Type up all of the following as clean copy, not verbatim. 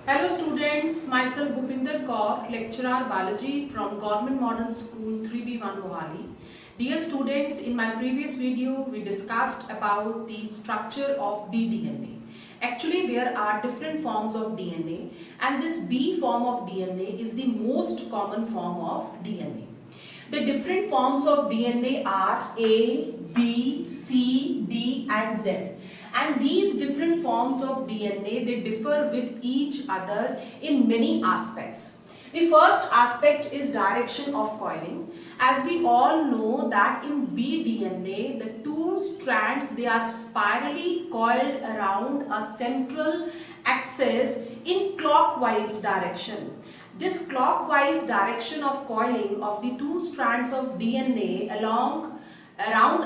Hello students, myself Bhupinder Kaur, lecturer biology from Government Model School 3B1 Mohali. Dear students, in my previous video we discussed about the structure of bDNA. Actually there are different forms of DNA and this B form of DNA is the most common form of DNA. The different forms of DNA are A, B, C, D and Z. And these different forms of DNA, they differ with each other in many aspects. The first aspect is direction of coiling. As we all know that in bDNA, the two strands, they are spirally coiled around a central axis in clockwise direction. This clockwise direction of coiling of the two strands of DNA around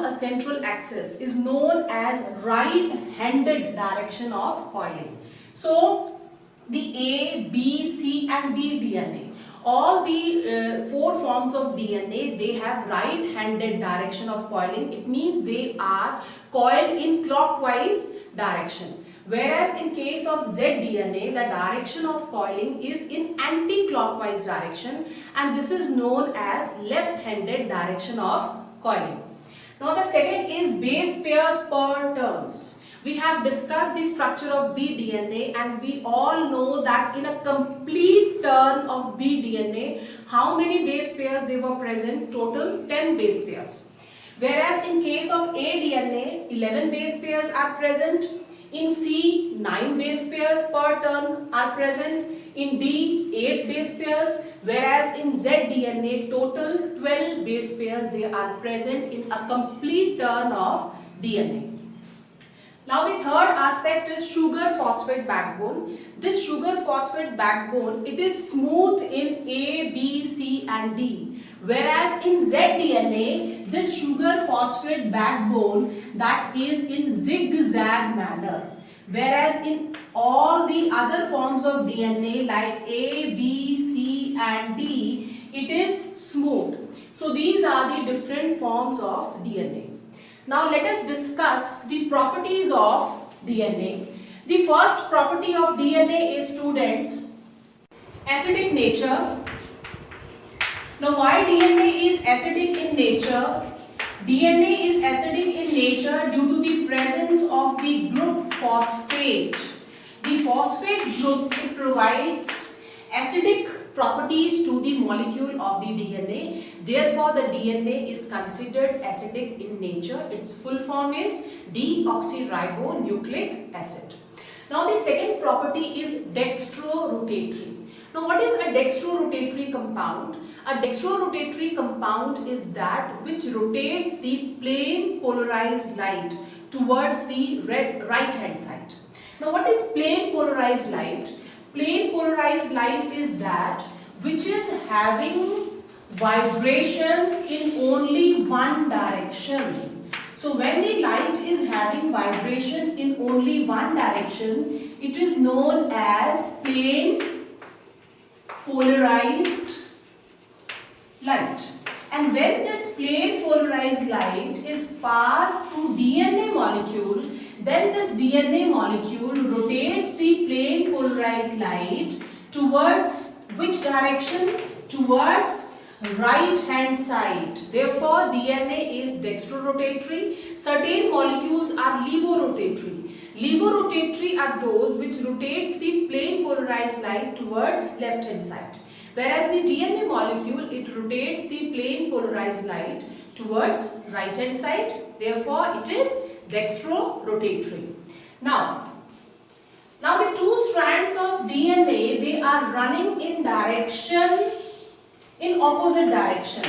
a central axis is known as right-handed direction of coiling. So the A, B, C and D DNA, all the four forms of DNA, they have right-handed direction of coiling. It means they are coiled in clockwise direction. Whereas in case of zDNA, the direction of coiling is in anti-clockwise direction and this is known as left-handed direction of coiling. Now the second is base pairs per turns. We have discussed the structure of bDNA and we all know that in a complete turn of bDNA, how many base pairs they were present? Total 10 base pairs. Whereas in case of aDNA, 11 base pairs are present. In C, 9 base pairs per turn are present. In D, 8 base pairs. Whereas in zDNA, total 12 base pairs they are present in a complete turn of DNA. Now the third aspect is sugar phosphate backbone. This sugar phosphate backbone, it is smooth in A, B, C and D. Whereas in zDNA, this sugar phosphate backbone, that is in zigzag manner. Whereas in all the other forms of DNA like A, B, C and D, it is smooth. So these are the different forms of DNA. Now let us discuss the properties of DNA. The first property of DNA is, students, acidic nature. Now why DNA is acidic in nature? DNA is acidic in nature due to the presence of the group phosphate. The phosphate group, it provides acidic properties to the molecule of the DNA. Therefore, the DNA is considered acidic in nature. Its full form is deoxyribonucleic acid. Now, the second property is dextrorotatory. Now, what is a dextrorotatory compound? A dextrorotatory compound is that which rotates the plane polarized light towards the right hand side. Now, what is plane polarized light? Plane polarized light is that which is having vibrations in only one direction. So when the light is having vibrations in only one direction, it is known as plane polarized light. And when this plane polarized light is passed through DNA molecule, then this DNA molecule rotates the plane polarized light towards which direction? Towards right hand side. Therefore, DNA is dextrorotatory. Certain molecules are levorotatory. Levorotatory are those which rotates the plane polarized light towards left hand side. Whereas the DNA molecule, it rotates the plane polarized light towards right hand side. Therefore, it is dextrorotatory. Now the two strands of DNA, they are running in opposite direction.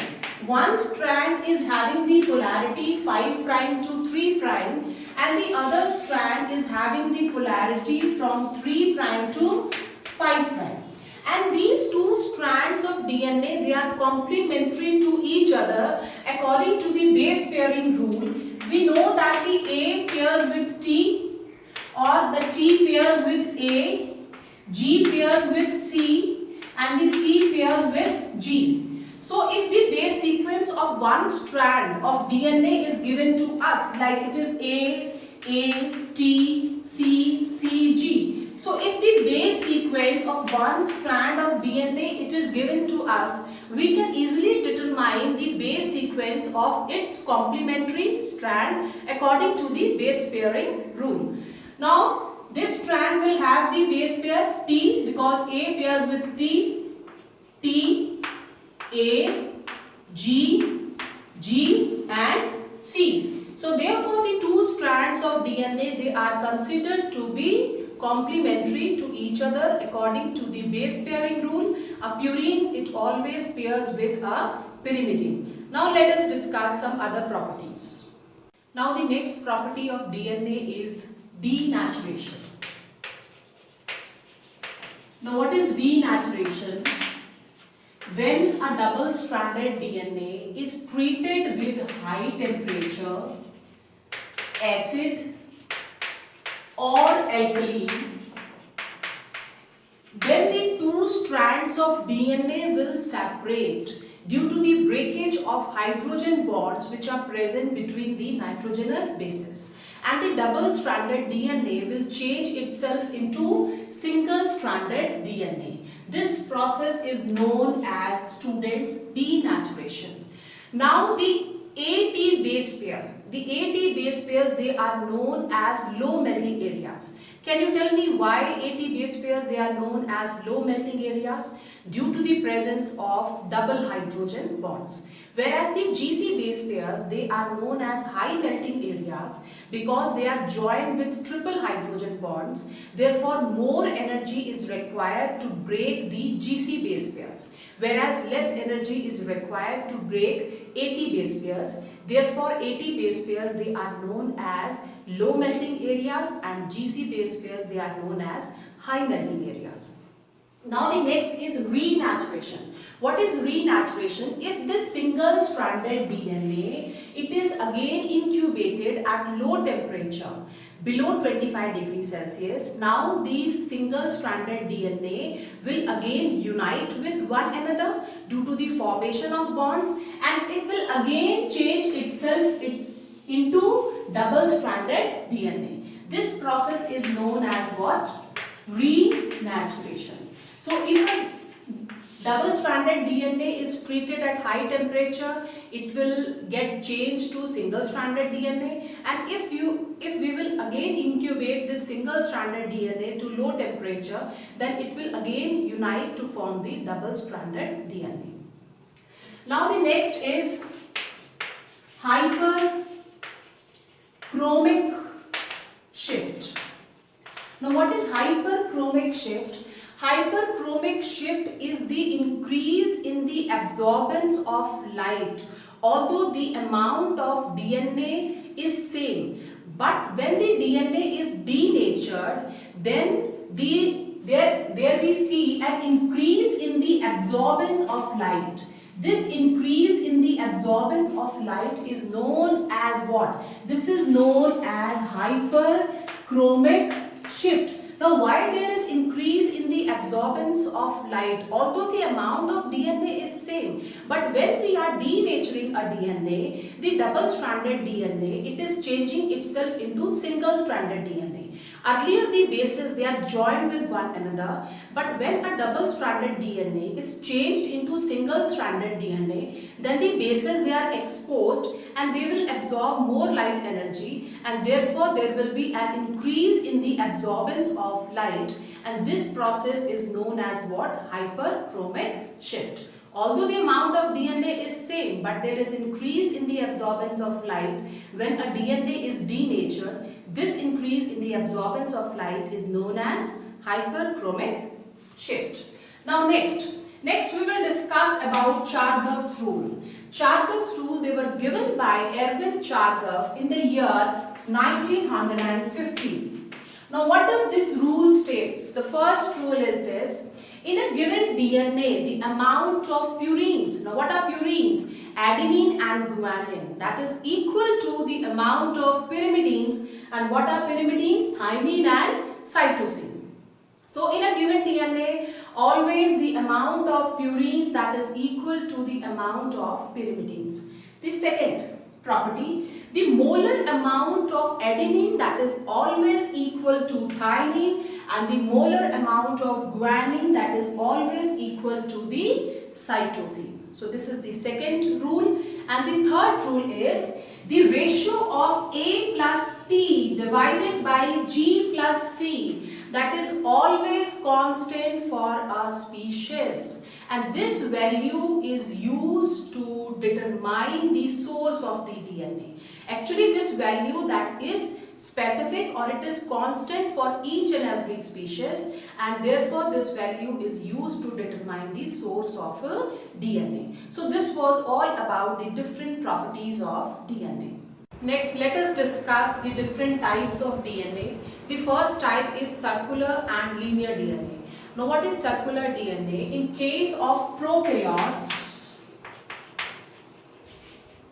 One strand is having the polarity 5' to 3' and the other strand is having the polarity from 3' to 5'. And these two strands of DNA, they are complementary to each other according to the base pairing rule. We know that the A pairs with T, or the T pairs with A, G pairs with C and the C pairs with G. So if the base sequence of one strand of DNA is given to us like it is A, T, C, G. So if the base sequence sequence of one strand of DNA it is given to us, we can easily determine the base sequence of its complementary strand according to the base pairing rule. Now, this strand will have the base pair T because A pairs with T, T, A, G, G and C. So therefore the two strands of DNA, they are considered to be complementary to each other according to the base pairing rule. A purine, it always pairs with a pyrimidine. Now let us discuss some other properties. Now the next property of DNA is denaturation. Now what is denaturation? When a double-stranded DNA is treated with high temperature, acid or alkali, then the two strands of DNA will separate due to the breakage of hydrogen bonds which are present between the nitrogenous bases. And the double-stranded DNA will change itself into single-stranded DNA. This process is known as, students, denaturation. Now the AT base pairs, they are known as low melting areas. Can you tell me why AT base pairs, they are known as low melting areas? Due to the presence of double hydrogen bonds. Whereas the GC base pairs, they are known as high melting areas because they are joined with triple hydrogen bonds. Therefore, more energy is required to break the GC base pairs, whereas less energy is required to break AT base pairs. Therefore, AT base pairs, they are known as low melting areas, and GC base pairs, they are known as high melting areas. Now the next is renaturation. What is renaturation? If this single stranded DNA, it is again incubated at low temperature below 25 degrees Celsius. Now these single stranded DNA will again unite with one another due to the formation of bonds, and it will again change itself into double stranded DNA. This process is known as what? Renaturation. So if a double-stranded DNA is treated at high temperature, it will get changed to single-stranded DNA, and if we will again incubate this single-stranded DNA to low temperature, then it will again unite to form the double-stranded DNA. Now the next is hyperchromic shift. Now what is hyperchromic shift? Hyperchromic shift is the increase in the absorbance of light, although the amount of DNA is same. But when the DNA is denatured, then there we see an increase in the absorbance of light. This increase in the absorbance of light is known as what? This is known as hyperchromic shift. Now, why there is increase in the absorbance of light, although the amount of DNA is same, but when we are denaturing a DNA, the double-stranded DNA, it is changing itself into single-stranded DNA. Earlier the bases, they are joined with one another, but when a double-stranded DNA is changed into single-stranded DNA, then the bases, they are exposed and they will absorb more light energy, and therefore there will be an increase in the absorbance of light, and this process is known as what? Hyperchromic shift. Although the amount of DNA is same, but there is increase in the absorbance of light when a DNA is denatured. This increase in the absorbance of light is known as hyperchromic shift. Now next we will discuss about Chargaff's rule. Chargaff's rule, they were given by Erwin Chargaff in the year 1950. Now what does this rule states? The first rule is this: in a given DNA, the amount of purines, now what are purines? Adenine and guanine, that is equal to the amount of pyrimidines. And what are pyrimidines? Thymine and cytosine. So in a given DNA, always the amount of purines, that is equal to the amount of pyrimidines. The second property, the molar amount of adenine, that is always equal to thymine, and the molar amount of guanine, that is always equal to the cytosine. So this is the second rule. And the third rule is the ratio of A plus T divided by G plus C, that is always constant for a species, and this value is used to determine the source of the DNA. Actually, this value that is specific or it is constant for each and every species, and therefore this value is used to determine the source of DNA. So this was all about the different properties of DNA. Next, let us discuss the different types of DNA. The first type is circular and linear DNA. Now, what is circular DNA? In case of prokaryotes,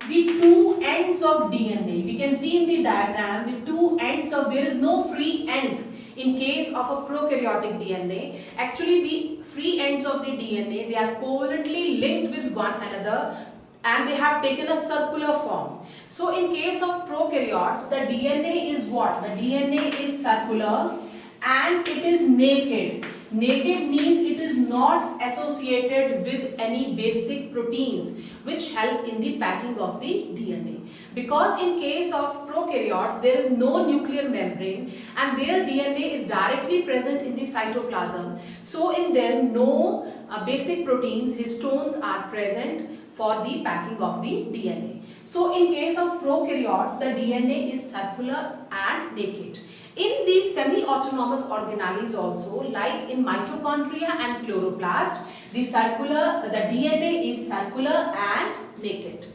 the two ends of DNA, we can see in the diagram, the two ends of, there is no free end in case of a prokaryotic DNA. Actually, the free ends of the DNA, they are covalently linked with one another and they have taken a circular form. So in case of prokaryotes, the DNA is what? The DNA is circular and it is naked. Naked means it is not associated with any basic proteins which help in the packing of the DNA. Because in case of prokaryotes, there is no nuclear membrane and their DNA is directly present in the cytoplasm. So in them, no basic proteins, histones are present for the packing of the DNA. So in case of prokaryotes, the DNA is circular and naked. In the semi-autonomous organelles also, like in mitochondria and chloroplast, the DNA is circular and naked.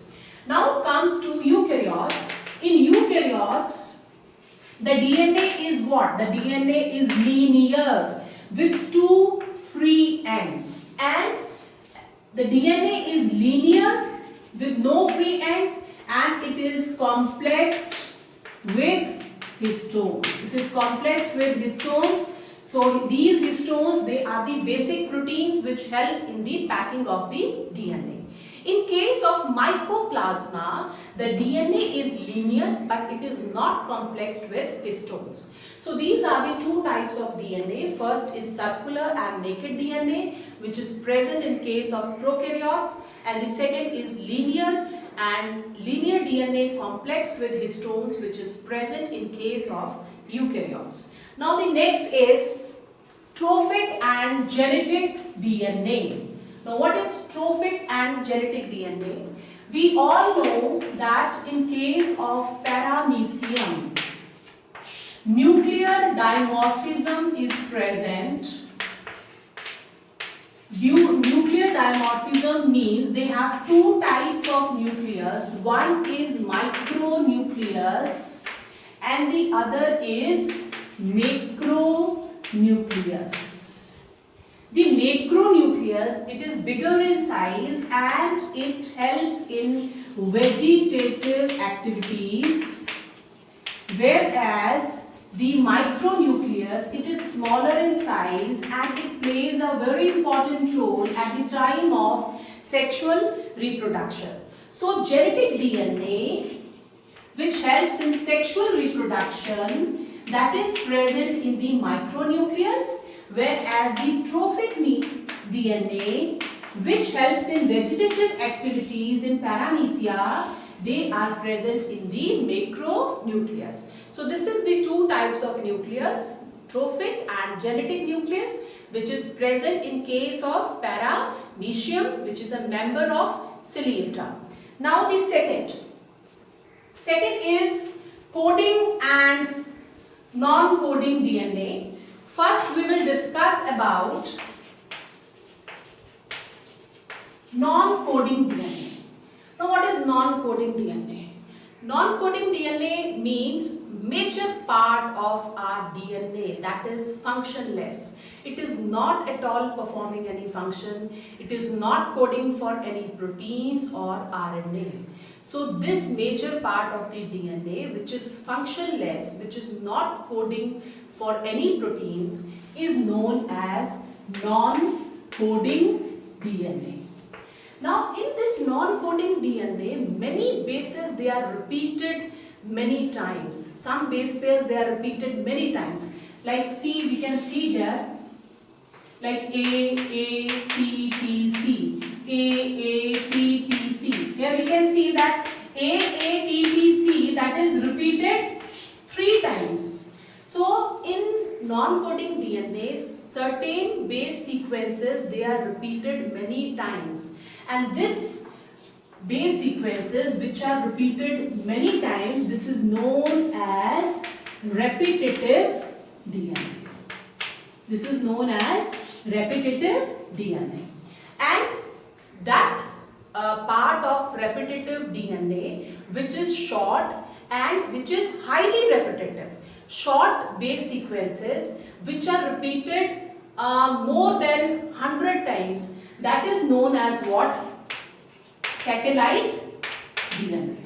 Now comes to eukaryotes. In eukaryotes, the DNA is what? The DNA is linear with two free ends, and the DNA is linear with no free ends, and it is complexed with histones. It is complexed with histones. So these histones, they are the basic proteins which help in the packing of the DNA. In case of mycoplasma, the DNA is linear but it is not complexed with histones. So these are the two types of DNA. First is circular and naked DNA, which is present in case of prokaryotes, and the second is linear and linear DNA complexed with histones, which is present in case of eukaryotes. Now the next is trophic and genetic DNA. Now what is trophic and genetic DNA? We all know that in case of Paramecium, nuclear dimorphism is present. Nuclear dimorphism means they have two types of nucleus. One is micronucleus and the other is macronucleus. The macronucleus, it is bigger in size and it helps in vegetative activities, whereas the micronucleus, it is smaller in size and it plays a very important role at the time of sexual reproduction. So genetic DNA, which helps in sexual reproduction, that is present in the micronucleus, whereas the trophic DNA, which helps in vegetative activities in Paramecia, they are present in the macronucleus. So this is the two types of nucleus, trophic and genetic nucleus, which is present in case of Paramecium, which is a member of Ciliata. Now the second is coding and non-coding DNA. First we will discuss about non-coding DNA. Now what is non-coding DNA? Non-coding DNA means major part of our DNA that is functionless. It is not at all performing any function. It is not coding for any proteins or RNA. So this major part of the DNA which is functionless, which is not coding for any proteins, is known as non-coding DNA. Now in this non-coding DNA, many bases they are repeated many times. Some base pairs they are repeated many times. Like see, we can see here like A, T, T, C. A, T, T, C. Here we can see that A, T, T, C, that is repeated 3 times. So in non-coding DNA, certain base sequences they are repeated many times, and this base sequences which are repeated many times, this is known as repetitive DNA. This is known as repetitive DNA. And that part of repetitive DNA which is short and which is highly repetitive, short base sequences which are repeated more than 100 times, that is known as what? Satellite DNA.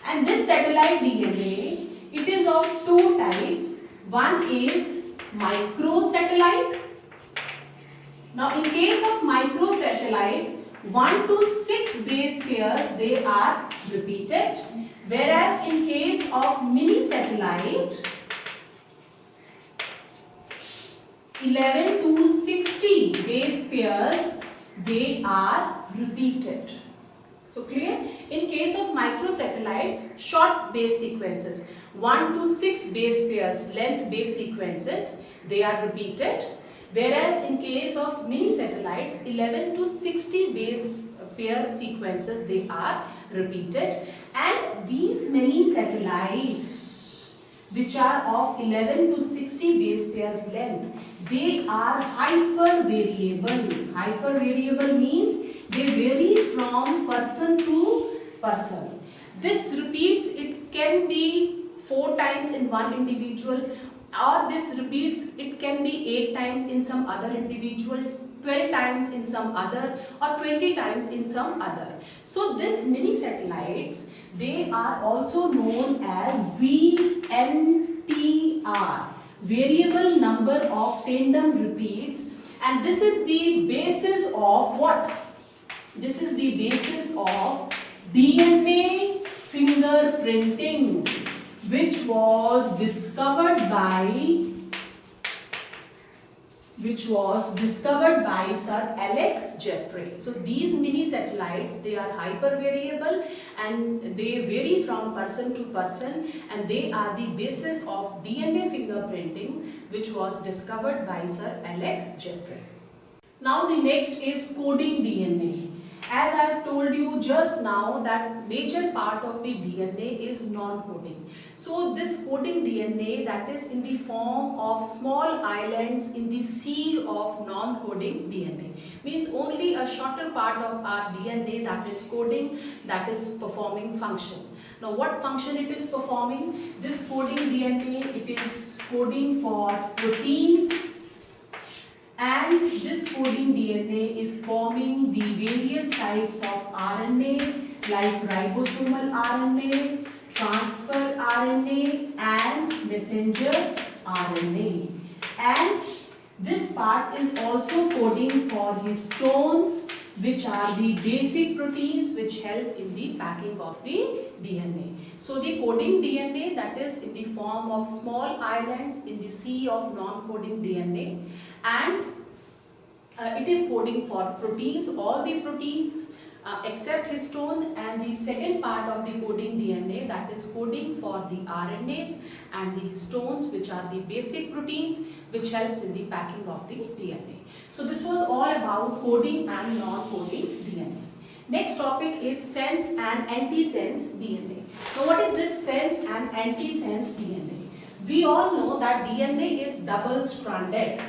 And this satellite DNA, it is of 2 types. One is microsatellite. Now in case of microsatellite, 1 to 6 base pairs they are repeated, whereas in case of mini satellite, 11 to 60 base pairs they are repeated. So clear? In case of microsatellites, short base sequences, 1 to 6 base pairs, length base sequences, they are repeated. Whereas in case of mini satellites, 11 to 60 base pair sequences, they are repeated. And these mini satellites, which are of 11 to 60 base pairs length, they are hypervariable. Hypervariable means they vary from person to person. This repeats, it can be 4 times in one individual, or this repeats, it can be 8 times in some other individual, 12 times in some other, or 20 times in some other. So this mini satellites, they are also known as VNTR, variable number of tandem repeats, and this is the basis of what? This is the basis of DNA fingerprinting, which was discovered by Sir Alec Jeffrey. So these mini satellites, they are hypervariable and they vary from person to person, and they are the basis of DNA fingerprinting, which was discovered by Sir Alec Jeffrey. Now the next is coding DNA. As I have told you just now that major part of the DNA is non-coding. So this coding DNA, that is in the form of small islands in the sea of non-coding DNA. Means only a shorter part of our DNA that is coding, that is performing function. Now what function it is performing? This coding DNA, it is coding for proteins, and this coding DNA is forming the various types of RNA like ribosomal RNA, transfer RNA and messenger RNA. And this part is also coding for histones, which are the basic proteins which help in the packing of the DNA. So the coding DNA, that is in the form of small islands in the sea of non-coding DNA, and it is coding for proteins, all the proteins except histone, and the second part of the coding DNA, that is coding for the RNAs and the histones, which are the basic proteins which helps in the packing of the DNA. So this was all about coding and non-coding DNA. Next topic is sense and antisense DNA. Now what is this sense and antisense DNA? We all know that DNA is double-stranded.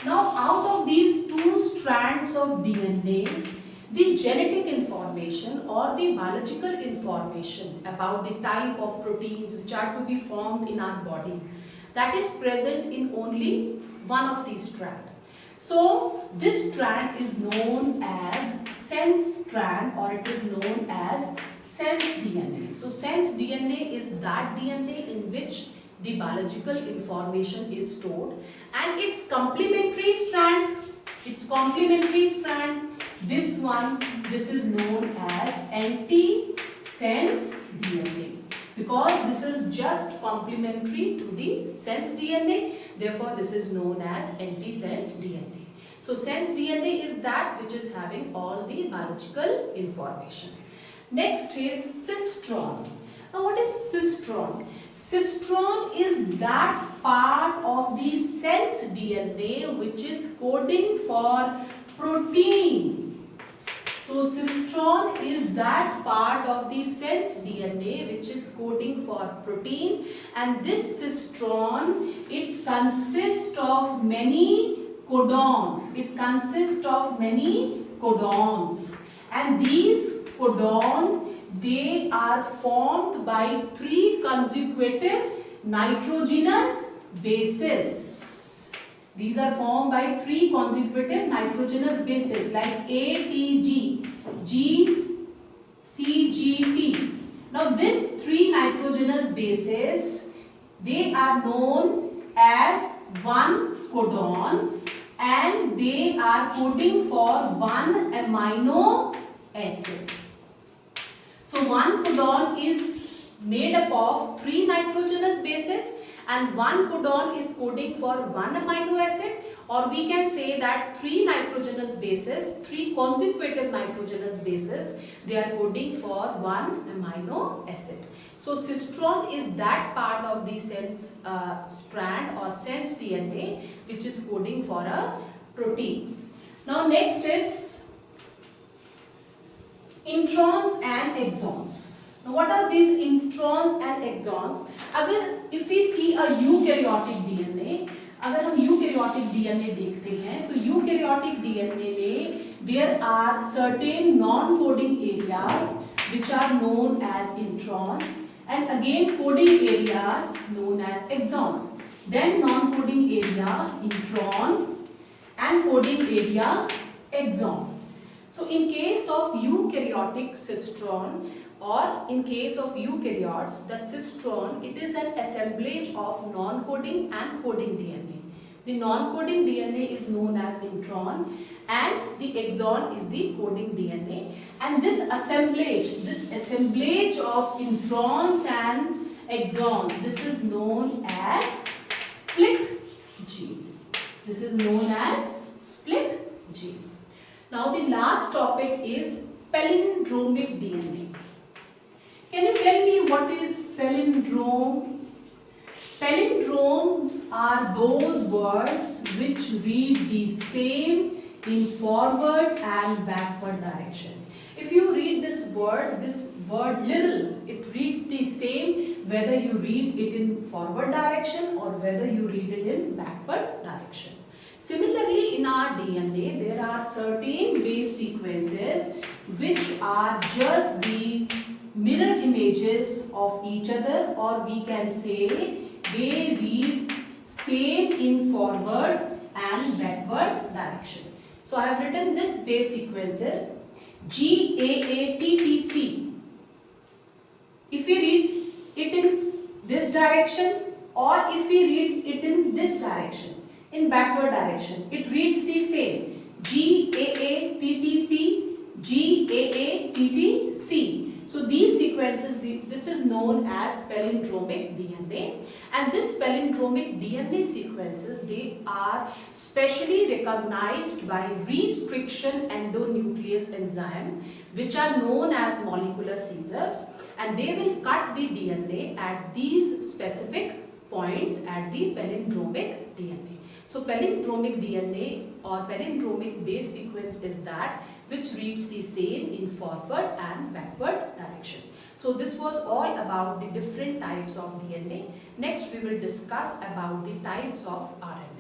Now out of these 2 strands of DNA, the genetic information or the biological information about the type of proteins which are to be formed in our body, that is present in only one of these strands. So this strand is known as sense strand, or it is known as sense DNA. So sense DNA is that DNA in which the biological information is stored, and its complementary strand, this one, this is known as antisense DNA, because this is just complementary to the sense DNA, therefore this is known as antisense DNA. So sense DNA is that which is having all the biological information. Next is cistron. Now what is cistron? Cistron is that part of the sense DNA which is coding for protein. So cistron is that part of the sense DNA which is coding for protein, and this cistron, it consists of many codons. And these codons, they are formed by 3 consecutive nitrogenous bases. These are formed by 3 consecutive nitrogenous bases like ATG, GCGT. Now these 3 nitrogenous bases, they are known as one codon, and they are coding for one amino acid. So one codon is made up of 3 nitrogenous bases, and one codon is coding for one amino acid, or we can say that 3 nitrogenous bases, 3 consecutive nitrogenous bases, they are coding for one amino acid. So cistron is that part of the sense strand or sense DNA which is coding for a protein. Now next is introns and exons. Now what are these introns and exons? If we see a eukaryotic DNA, अगर हम eukaryotic DNA देखते हैं तो eukaryotic DNA में there are certain non-coding areas which are known as introns, and again coding areas known as exons. Then non-coding area intron and coding area exon. So in case of eukaryotic cistron, or in case of eukaryotes, the cistron, it is an assemblage of non-coding and coding DNA. The non-coding DNA is known as intron, and the exon is the coding DNA. And this assemblage of introns and exons, this is known as split gene. Now the last topic is palindromic DNA. Can you tell me what is palindrome? Palindrome are those words which read the same in forward and backward direction. If you read this word little, it reads the same whether you read it in forward direction or whether you read it in backward direction. Similarly, in our DNA, there are certain base sequences which are just the mirror images of each other, or we can say they read same in forward and backward direction. So I have written this base sequences GAATTC. If we read it in this direction, or if we read it in this direction, in backward direction, it reads the same GAATTC, GAATTC. So these sequences, this is known as palindromic DNA, and this palindromic DNA sequences, they are specially recognized by restriction endonuclease enzyme, which are known as molecular scissors, and they will cut the DNA at these specific points at the palindromic DNA. So palindromic DNA or palindromic base sequence is that which reads the same in forward and backward direction. So this was all about the different types of DNA. Next we will discuss about the types of RNA.